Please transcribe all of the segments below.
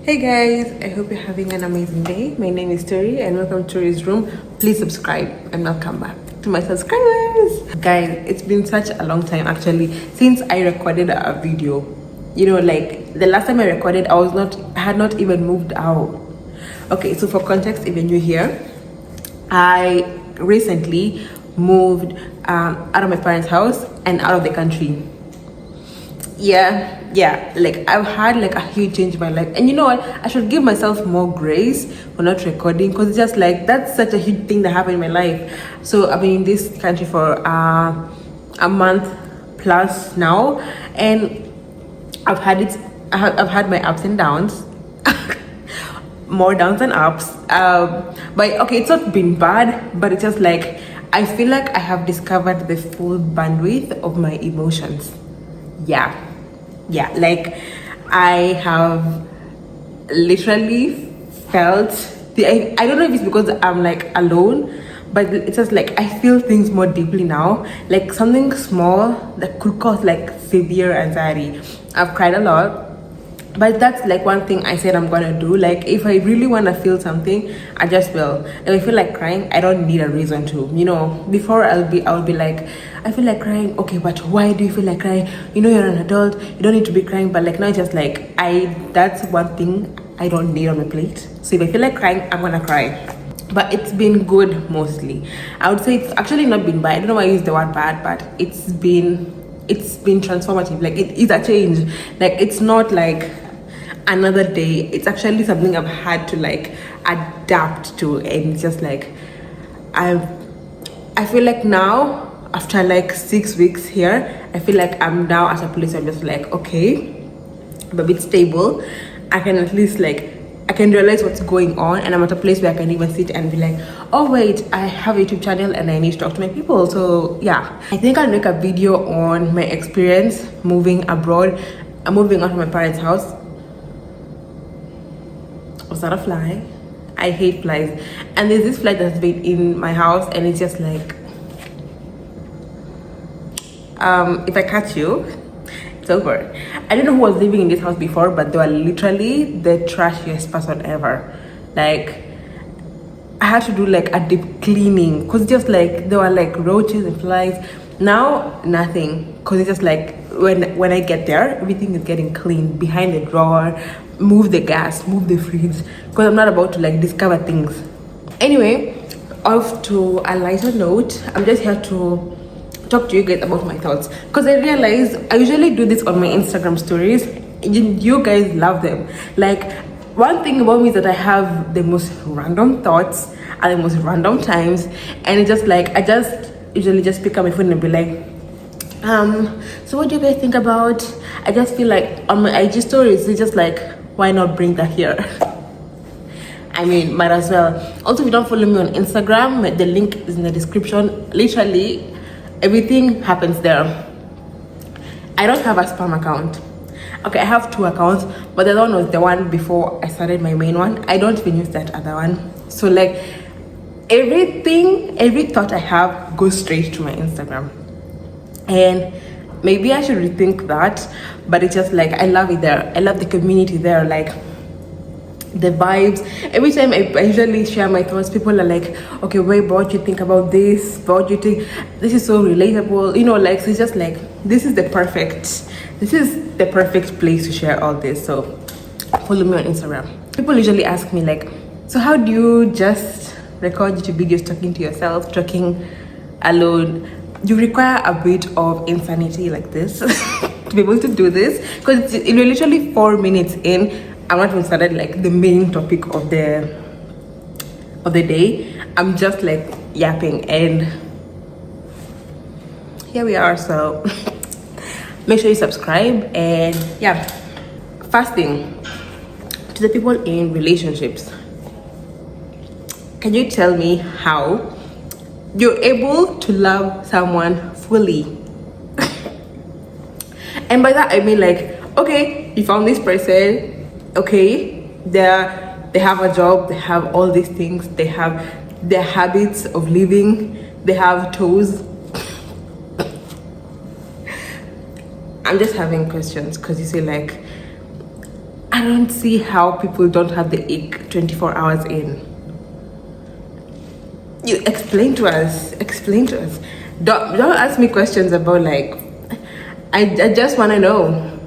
Hey guys, I hope you're having an amazing day. My name is Tori and welcome to Tori's room. Please subscribe and welcome back to my subscribers. Guys, it's been such a long time actually since I recorded a video. You know, like the last time I recorded, I had not even moved out. Okay, so for context, if you're new here, I recently moved out of my parents' house and out of the country. Yeah, like I've had like a huge change in my life, and you know what, I should give myself more grace for not recording, because it's just like that's such a huge thing that happened in my life. So I've been in this country for a month plus now, and I've had my ups and downs. More downs than ups, but okay, it's not been bad, but it's just like I feel like I have discovered the full bandwidth of my emotions. Yeah, like I have literally felt I don't know if it's because I'm like alone, but it's just like I feel things more deeply now. Like something small that could cause like severe anxiety. I've cried a lot, but that's like one thing I said I'm gonna do. Like if I really want to feel something, I just will. If I feel like crying, I don't need a reason to, you know. Before I'll be like, I feel like crying, okay, but why do you feel like crying? You know, you're an adult, you don't need to be crying. But like now it's just like that's one thing I don't need on my plate. So if I feel like crying, I'm gonna cry. But it's been good mostly. I would say it's actually not been bad. I don't know why I use the word bad, but it's been transformative. Like it is a change. Like it's not like another day. It's actually something I've had to like adapt to, and it's just like I feel like now after like 6 weeks here, I feel like I'm now at a place where I'm just like, okay, I'm a bit stable. I can at least like I can realize what's going on, and I'm at a place where I can even sit and be like, oh wait, I have a YouTube channel and I need to talk to my people. So yeah, I think I'll make a video on my experience moving abroad. I'm moving out of my parents' house. Was that a fly? I hate flies. And there's this fly that's been in my house, and it's just like if I catch you, it's over. I don't know who was living in this house before, but they were literally the trashiest person ever. Like I had to do like a deep cleaning, because just like there were like roaches and flies. Now nothing, because it's just like when I get there, everything is getting clean. Behind the drawer, move the gas, move the fridge, because I'm not about to like discover things. Anyway, off to a lighter note, I'm just here to talk to you guys about my thoughts, because I realize I usually do this on my Instagram stories. You guys love them. Like one thing about me is that I have the most random thoughts at the most random times, and it's just like I just usually just pick up my phone and be like, so what do you guys think about? I just feel like on my IG stories, it's just like, why not bring that here? I mean, might as well. Also, if you don't follow me on Instagram, the link is in the description. Literally everything happens there. I don't have a spam account. Okay, I have 2 accounts, but the other one was the one before I started my main one. I don't even use that other one. So like every thought I have goes straight to my Instagram, and maybe I should rethink that. But it's just like I love it there. I love the community there, like the vibes. Every time I usually share my thoughts, people are like, okay, wait, what you think about this? What you think? This is so relatable, you know. Like so it's just like this is the perfect place to share all this. So follow me on Instagram. People usually ask me like, so how do you just record YouTube videos talking to yourself, talking alone? You require a bit of insanity like this to be able to do this, because it's literally 4 minutes in. I'm not even started like the main topic of the day. I'm just like yapping, and here we are. So make sure you subscribe. And yeah, first thing, to the people in relationships, can you tell me how you're able to love someone fully? And by that I mean like, okay, you found this person, okay, they have a job, they have all these things, they have their habits of living, they have toes. I'm just having questions, because you say like, I don't see how people don't have the ick 24 hours in. You explain to us. Don't ask me questions about like, I just want to know,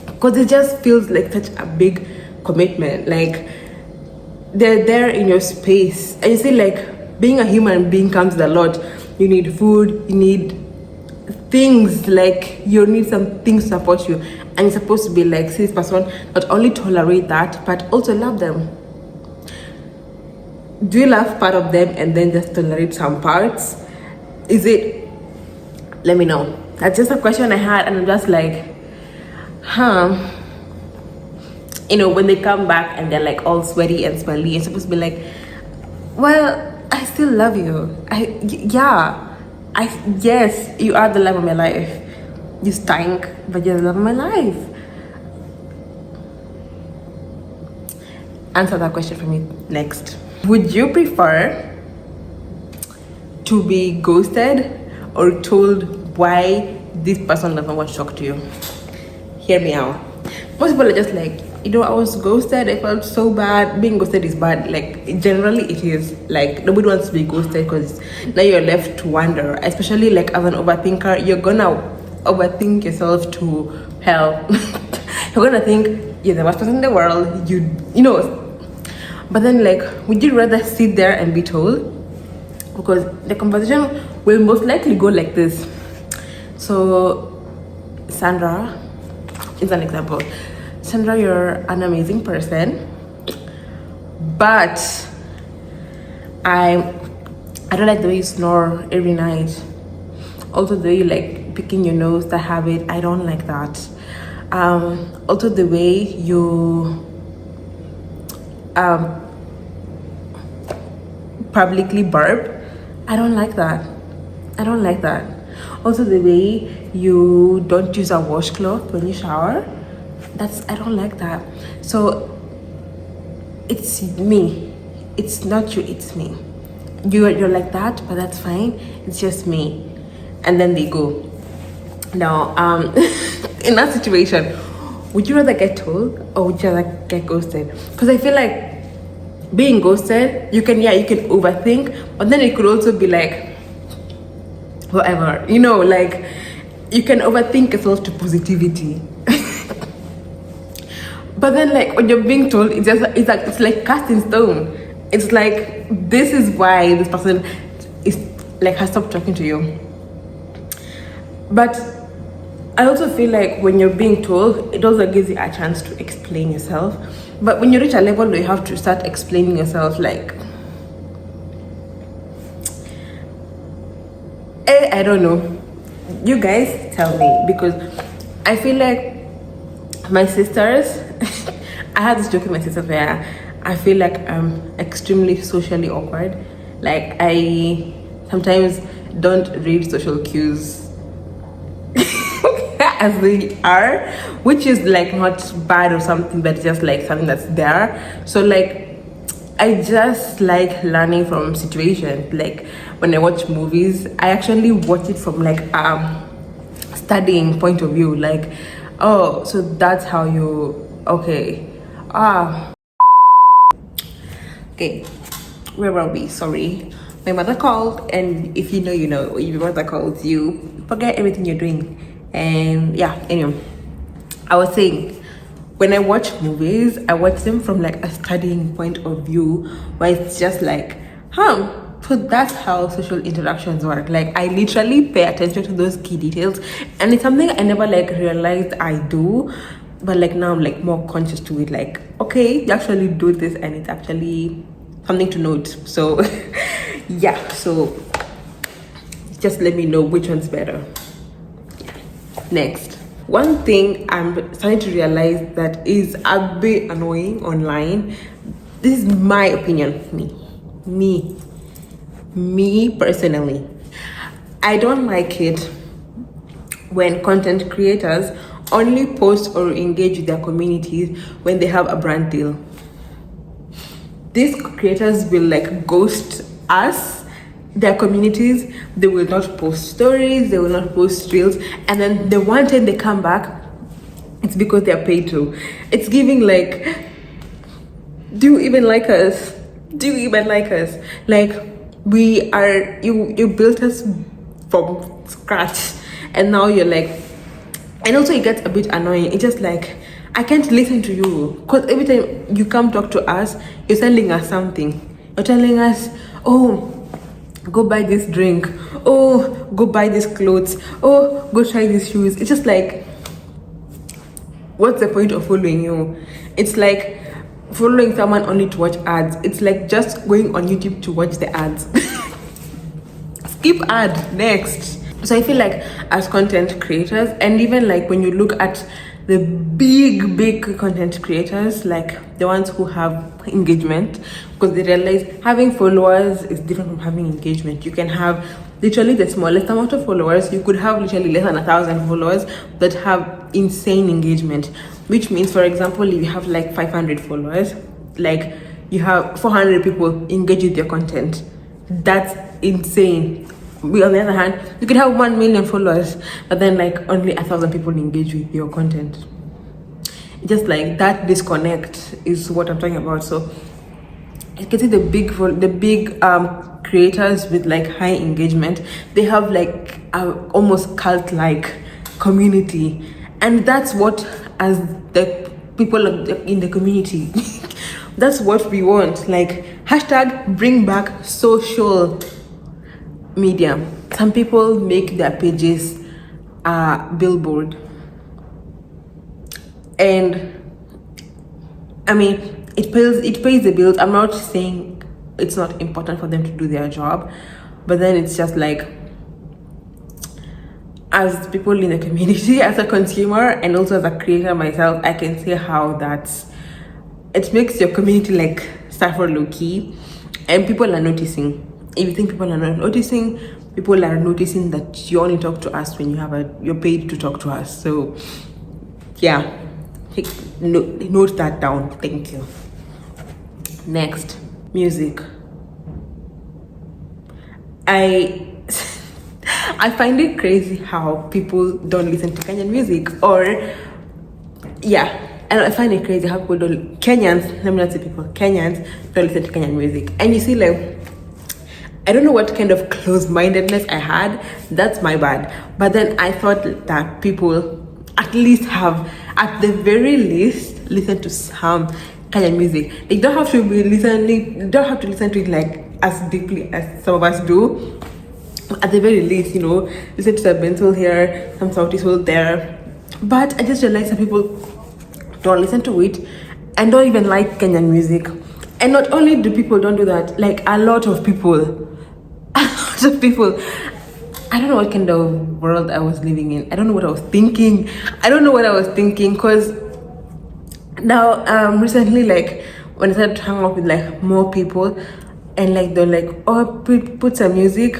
because it just feels like such a big commitment. Like, they're there in your space, and you see, like, being a human being comes with a lot. You need food, you need things, like you need some things to support you, and it's supposed to be like, see this person, not only tolerate that but also love them. Do you love part of them and then just tolerate some parts? Is it? Let me know. That's just a question I had, and I'm just like, you know, when they come back and they're like all sweaty and smelly, it's supposed to be like, well, I still love you. Yes, you are the love of my life. You stink, but you're the love of my life. Answer that question for me next. Would you prefer to be ghosted or told why this person doesn't want to talk to you? Hear me out. Most people are just like, you know, I was ghosted, I felt so bad. Being ghosted is bad. Like, generally it is. Like, nobody wants to be ghosted because now you're left to wonder. Especially like as an overthinker, you're gonna overthink yourself to hell. You're gonna think you're the worst person in the world. You know. But then, like, would you rather sit there and be told? Because the conversation will most likely go like this. So, Sandra is an example. Sandra, you're an amazing person, but I don't like the way you snore every night. Also, the way you like picking your nose, the habit, I don't like that. Also, the way you publicly burp, I don't like that. Also, the way you don't use a washcloth when you shower, I don't like that. So it's me, it's not you, it's me. You're like that, but that's fine, it's just me. And then they go. Now in that situation, would you rather get told or would you rather get ghosted? Because I feel like being ghosted, you can overthink, but then it could also be like whatever, you know, like you can overthink yourself to positivity. But then, like, when you're being told, it's like cast in stone. It's like, this is why this person is like has stopped talking to you. But I also feel like when you're being told, it also gives you a chance to explain yourself. But when you reach a level where you have to start explaining yourself, like, I don't know. You guys tell me, because I feel like my sisters, I had this joke with my sisters where I feel like I'm extremely socially awkward. Like, I sometimes don't read social cues as they are, which is like not bad or something, but just like something that's there. So like, I just like learning from situations. Like when I watch movies, I actually watch it from like studying point of view. Like, oh, so that's how you, okay. Okay, where were we? Sorry. My mother called, and if you know, you know. If your mother calls you, forget everything you're doing. And yeah, anyway, I was saying, when I watch movies, I watch them from like a studying point of view, where it's just like, so that's how social interactions work. Like, I literally pay attention to those key details, and it's something I never like realized I do, but like now I'm like more conscious to it. Like, okay, you actually do this, and it's actually something to note. So yeah, so just let me know which one's better. Next, one thing I'm starting to realize that is a bit annoying online. This is my opinion. Me personally, I don't like it when content creators only post or engage with their communities when they have a brand deal. These creators will like ghost us, their communities. They will not post stories, they will not post reels, and then the one time they come back, it's because they're paid to. It's giving like, do you even like us? Do you even like us? Like, we are, you built us from scratch, and now you're like, and also it gets a bit annoying. It's just like, I can't listen to you, because every time you come talk to us, you're telling us something. You're telling us, oh, go buy this drink, oh, go buy these clothes, oh, go try these shoes. It's just like, what's the point of following you? It's like following someone only to watch ads. It's like just going on YouTube to watch the ads. Skip ad, next. So I feel like as content creators, and even like when you look at the big content creators, like the ones who have engagement, because they realize having followers is different from having engagement. You can have literally the smallest amount of followers. You could have literally less than 1,000 followers that have insane engagement, which means, for example, if you have like 500 followers, like you have 400 people engage with your content. That's insane. On the other hand, you could have 1 million followers, but then like only 1,000 people engage with your content. Just like that disconnect is what I'm talking about. So you can see the big creators with like high engagement, they have like almost cult-like community, and that's what, as the people in the community, that's what we want. Like hashtag bring back social media. Some people make their pages billboard, and I mean it pays the bills. I'm not saying it's not important for them to do their job, but then it's just like, as people in the community, as a consumer, and also as a creator myself, I can see how it makes your community like suffer low-key, and people are noticing. If you think people are not noticing, people are noticing that you only talk to us when you're paid to talk to us. So yeah, note that down. Thank you. Next, music. I find it crazy how people don't listen to Kenyan music, or yeah. And I find it crazy how Kenyans don't listen to Kenyan music. And you see, like, I don't know what kind of close-mindedness I had. That's my bad. But then I thought that people at least have, at the very least, listen to some Kenyan music. They don't have to listen to it like as deeply as some of us do. At the very least, listen to some Bensoul here, some Sauti Soul there. But I just realized that people don't listen to it and don't even like Kenyan music. And not only do people don't do that, like a lot of people, I don't know what kind of world I was living in. I don't know what I was thinking. Because now recently, like when I started to hang out with like more people, and like they're like, oh, put some music.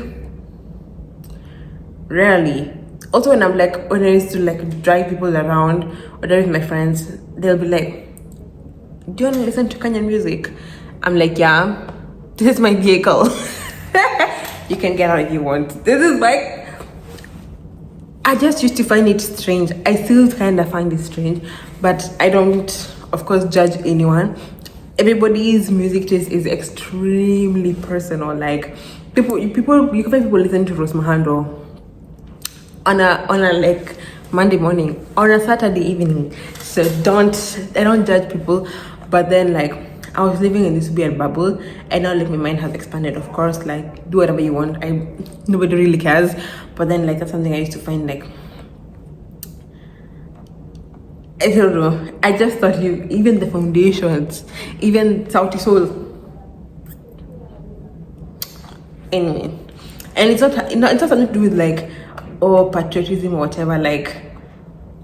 Rarely. Also when I used to like drive people around or drive with my friends, they'll be like, do you want to listen to Kenyan music? I'm like, yeah, this is my vehicle. You can get out if you want. This is like, I just used to find it strange. I still kind of find it strange, but I don't, of course, judge anyone. Everybody's music taste is extremely personal. Like you can find people listen to Rose Mahando on a like Monday morning, on a Saturday evening. So I don't judge people. But then like I was living in this weird bubble, and now like my mind has expanded. Of course, like do whatever you want. Nobody really cares. But then like that's something I used to find like, I don't know. I just thought even the foundations, even Sauti Soul. Anyway, and it's not something to do with like, oh, patriotism or whatever.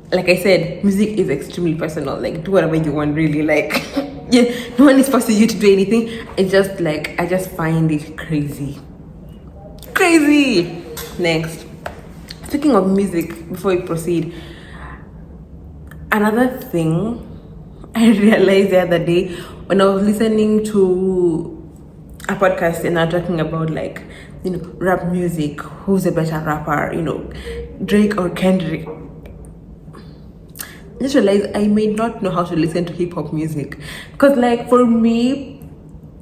Like I said, music is extremely personal. Like do whatever you want, really. Like yeah, no one is forcing you to do anything. It's just like, I just find it crazy. Next, speaking of music, before we proceed, another thing I realized the other day when I was listening to a podcast, and they're talking about like, rap music, who's a better rapper, Drake or Kendrick. just realized I may not know how to listen to hip-hop music, because like for me,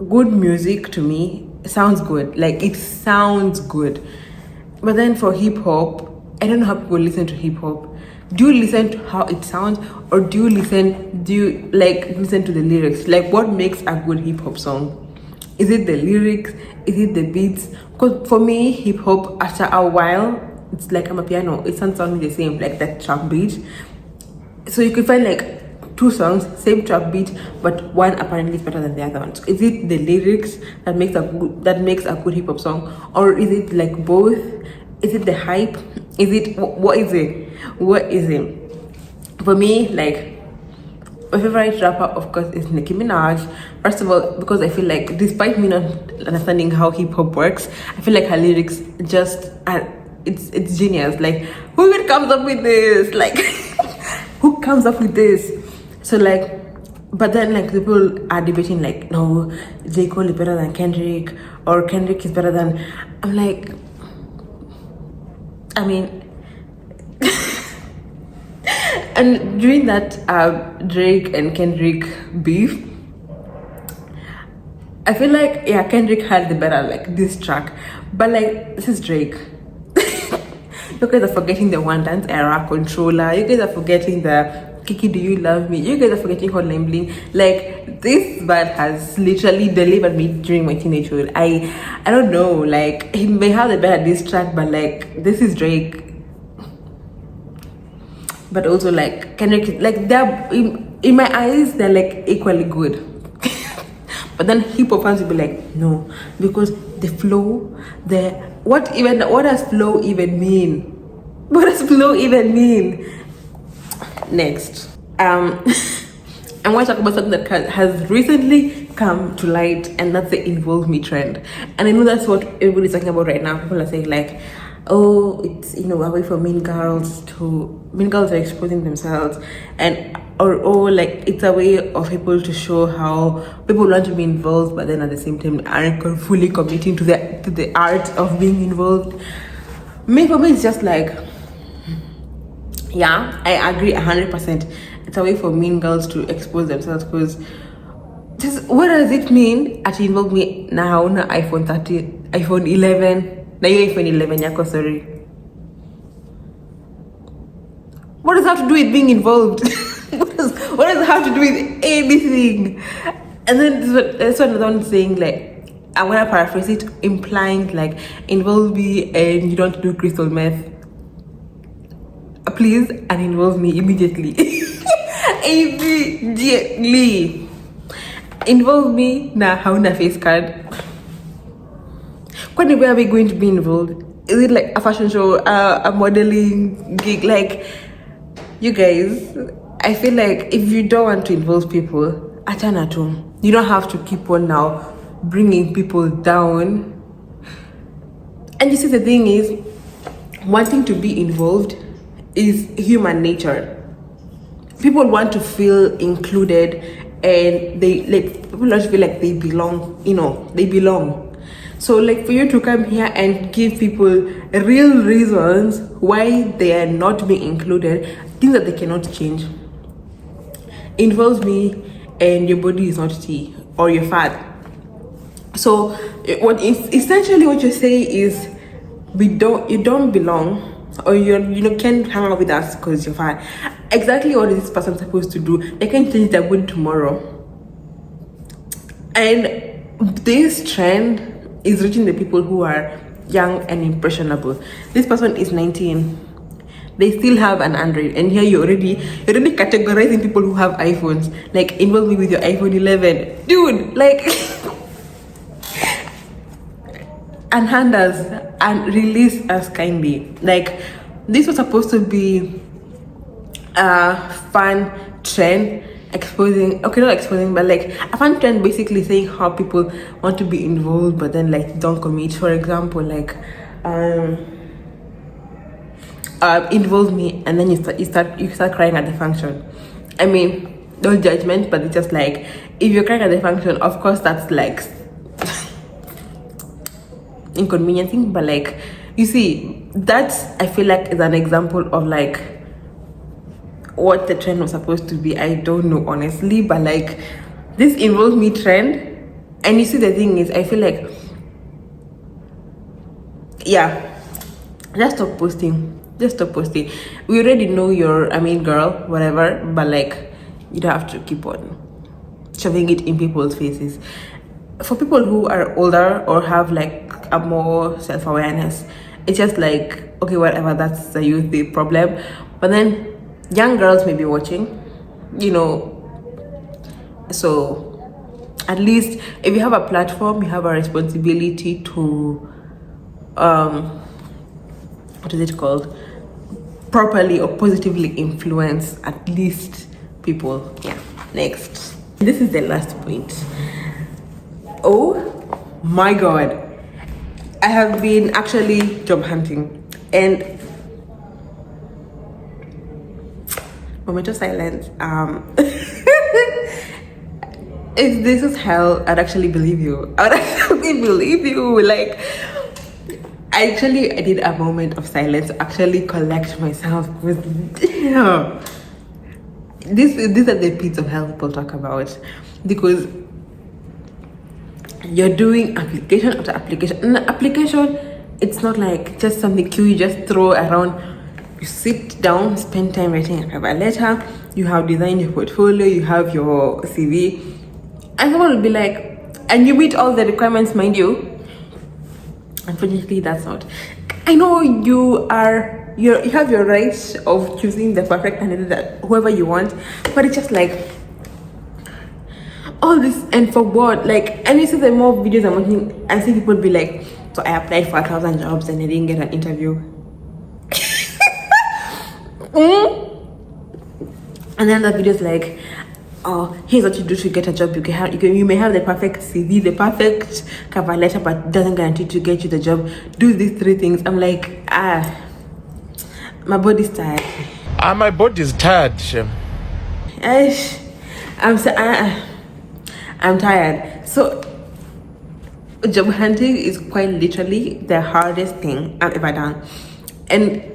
good music to me sounds good, like it sounds good. But then for hip-hop, I don't know how people listen to hip-hop. Do you listen to how it sounds, or do you like listen to the lyrics? Like, what makes a good hip-hop song? Is it the lyrics? Is it the beats? Because for me, hip-hop, after a while, it's like I'm a piano, it sounds the same, like that trap beat. So you could find like two songs, same trap beat, but one apparently is better than the other one. So is it the lyrics that makes a good hip hop song, or is it like both? Is it the hype? Is it what is it? What is it? For me, like my favorite rapper, of course, is Nicki Minaj. First of all, because I feel like despite me not understanding how hip hop works, I feel like her lyrics just are it's genius. Like, who even comes up with this? Like who comes up with this? So like, but then like people are debating like, no, J. Cole is better than Kendrick, or Kendrick is better than, I'm like, I mean and during that Drake and Kendrick beef, I feel like, yeah, Kendrick had the better like this track, but like this is Drake. You guys are forgetting the One Dance Era, Controller. You guys are forgetting the Kiki, Do You Love Me? You guys are forgetting Hotline Bling. Like, this band has literally delivered me during my teenagehood. I don't know, like, he may have the better diss track, but like, this is Drake. But also like Kendrick, like they're in my eyes, they're like equally good. But then hip hop fans will be like, no, because the flow, what does flow even mean? What does flow even mean? Next, I'm going to talk about something that has recently come to light, and that's the Involve Me trend. And I know that's what everybody's talking about right now. People are saying like, oh, it's away from mean girls are exposing themselves, and or like it's a way of people to show how people want to be involved, but then at the same time aren't fully committing to the art of being involved. For me, it's just like, yeah, I agree 100%. It's a way for mean girls to expose themselves, because just what does it mean at Involve Me now na iPhone 13, iPhone 11? Now you iPhone 11, yako, sorry. What does that have to do with being involved? what does it have to do with anything? And then that's what another one saying, like, I'm gonna paraphrase it, implying like, involve me and you don't do crystal meth. Please, and involve me immediately. Immediately. Involve me na hauna face card. When are we going to be involved? Is it like a fashion show, a modeling gig? Like, you guys, I feel like if you don't want to involve people, achana tu. You don't have to keep on now bringing people down. And you see, the thing is, wanting to be involved is human nature. People want to feel included, and people want to feel like they belong. They belong. So like, for you to come here and give people real reasons why they are not being included, things that they cannot change, involves me and your body is not tea or you're fat. So essentially what you say is, you don't belong, or you can't hang out with us because you're fat. Exactly what is this person supposed to do? They can change their body tomorrow. And this trend is reaching the people who are young and impressionable. This person is 19. They still have an Android, and here you're already categorizing people who have iPhones. Like, involve me with your iPhone 11, dude. Like, unhand us and release us kindly. Like, this was supposed to be a fun trend, not exposing, but like a fun trend, basically saying how people want to be involved but then like don't commit. For example, like involve me, and then you start crying at the function. I mean, no judgment, but it's just like, if you're crying at the function, of course that's like inconveniencing, but like, you see, that's, I feel like, is an example of like what the trend was supposed to be. I don't know honestly, but like this involves me trend. And you see, the thing is, I feel like, yeah, just stop posting. Just stop posting. We already know you're, I mean, girl, whatever, but like, you don't have to keep on shoving it in people's faces. For people who are older or have like a more self-awareness, it's just like, okay, whatever, that's the youth the problem. But then young girls may be watching, you know, so at least if you have a platform, you have a responsibility to what is it called, properly or positively influence at least people. Yeah. Next, this is the last point. Oh my god, I have been actually job hunting, and moment of silence. If this is hell, I'd actually believe you. I would actually believe you. Like, I did a moment of silence to actually collect myself, because damn, these are the pits of hell people talk about, because you're doing application after application, and the application, it's not like just something cute you just throw around. You sit down, spend time writing a cover letter, you have designed your portfolio, you have your CV, and someone will be like, and you meet all the requirements, mind you. Unfortunately, that's not. I know you have your right of choosing the perfect candidate, that whoever you want, but it's just like all this, and for what? Like, and you see the more videos I'm watching, I see people be like, so I applied for 1,000 jobs and I didn't get an interview. And then the video's like, oh, here's what you do to get a job. You may have the perfect CV, the perfect cover letter, but it doesn't guarantee to get you the job. Do these 3 things. I'm like, my body's tired. My body's tired. I'm tired. So job hunting is quite literally the hardest thing I've ever done. And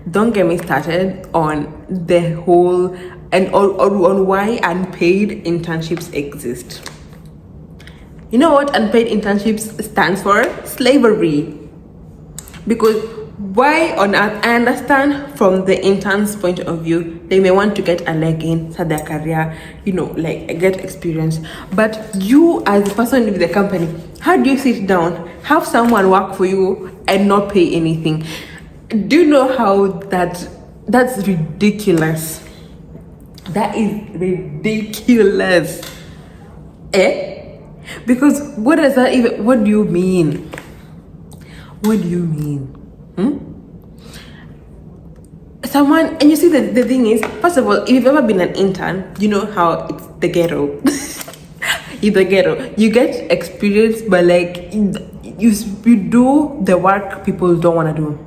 don't get me started on the whole and on why unpaid internships exist. You know what unpaid internships stands for? Slavery. Because why on earth? I understand from the intern's point of view, they may want to get a leg in, start their career, you know, like get experience. But you, as the person in the company, how do you sit down, have someone work for you and not pay anything? Do you know how that's ridiculous? That is ridiculous. Because what does that even, what do you mean? What do you mean? Someone, and you see the thing is, first of all, if you've ever been an intern, you know how it's the ghetto. In the ghetto, you get experience, but like you do the work people don't want to do.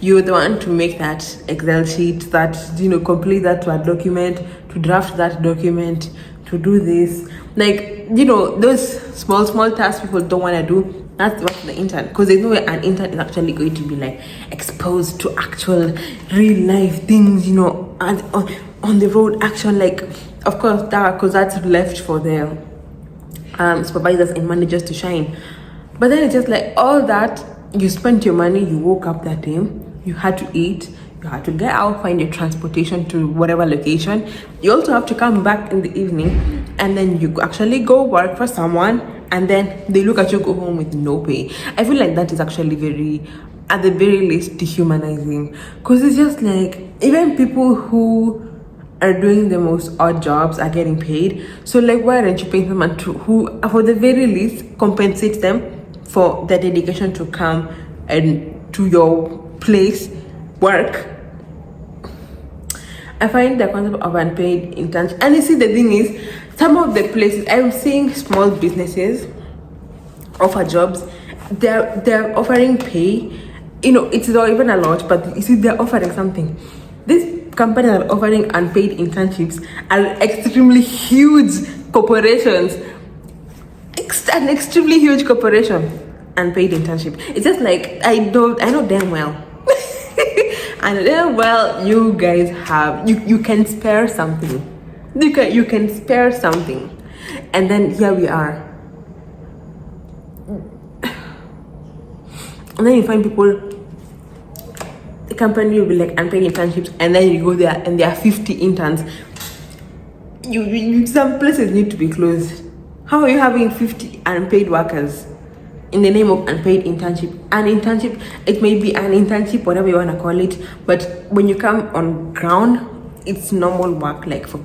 You're the one to make that Excel sheet, that, you know, complete that to a document, to draft that document, to do this, like, you know, those small tasks people don't want to do. That's what the intern, because there's no way an intern is actually going to be like exposed to actual real life things, you know, and on the road action. Like, of course, because that's left for the supervisors and managers to shine. But then it's just like all that, you spent your money, you woke up that day, you had to eat, you had to get out, find your transportation to whatever location. You also have to come back in the evening, and then you actually go work for someone, and then they look at you, go home with no pay. I feel like that is actually very, at the very least, dehumanizing, because it's just like, even people who are doing the most odd jobs are getting paid. So like, why aren't you paying someone who, for the very least, compensate them for the dedication to come and to your place work? I find the concept of unpaid internship, and you see, the thing is, some of the places I'm seeing small businesses offer jobs, they're offering pay, you know, it's not even a lot, but you see, they're offering something. These companies are offering unpaid internships are extremely huge corporations, an extremely huge corporation. Unpaid internship, it's just like, I know damn well And then, well, you guys have you can spare something. You can spare something, and then here we are. And then you find people, the company will be like unpaid internships, and then you go there and there are 50 interns. You some places need to be closed. How are you having 50 unpaid workers in the name of unpaid internship? An internship, it may be an internship, whatever you want to call it, but when you come on ground, it's normal work. Like, for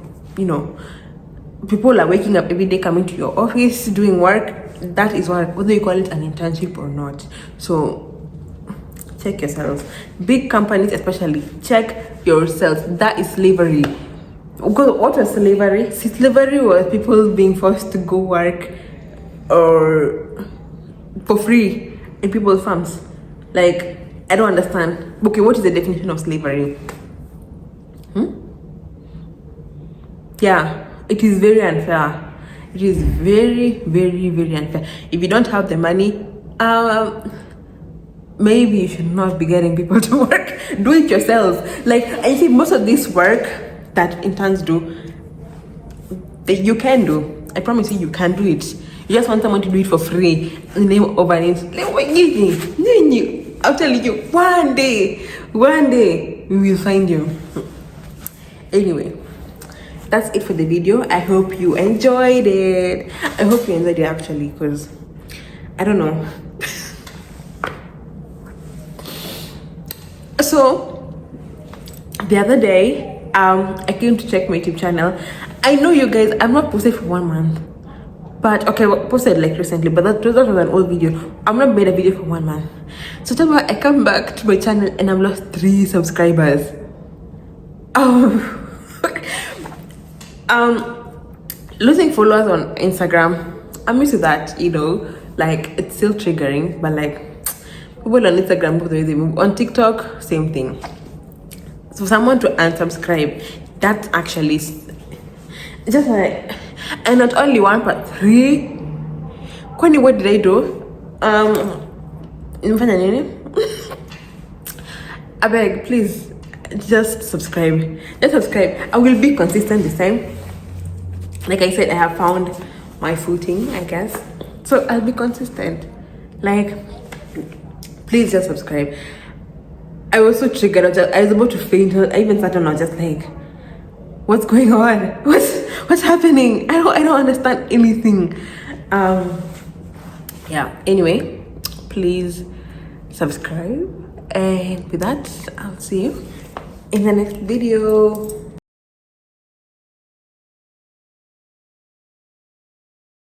people are waking up every day, coming to your office, doing work. That is work, whether you call it an internship or not. So check yourselves. Big companies especially, check yourselves. That is slavery. Because what was slavery? See, slavery was people being forced to go work or for free in people's farms. Like, I don't understand. Okay, what is the definition of slavery? Yeah, it is very unfair. It is very, very, very unfair. If you don't have the money, maybe you should not be getting people to work. Do it yourselves. Like, I think most of this work that interns do, that you can do. I promise you can do it. You just want someone to do it for free in the name of an intern. I'll tell you, one day we will find you. Anyway, that's it for the video. I hope you enjoyed it. I hope you enjoyed it actually, because I don't know. So the other day, I came to check my YouTube channel. I know you guys, I'm not posted for 1 month, but okay, well, posted like recently, but that was an old video. I'm not made a video for 1 month. So tell me, I come back to my channel and I've lost 3 subscribers. Losing followers on Instagram, I'm used to that, like, it's still triggering, but like, people on Instagram, both ways they move. On TikTok, same thing. So someone to unsubscribe, that's actually just like, and not only 1 but 3. Kwani, what did I do? Nimefanya nini? I beg, please, just subscribe. Just subscribe. I will be consistent this time. Like I said, I have found my footing, I guess. So I'll be consistent. Like, please just subscribe. I was so triggered. I was about to faint. I even sat down. I was just like, what's going on? What's happening? I don't understand anything. Yeah. Anyway, please subscribe. And with that, I'll see you in the next video.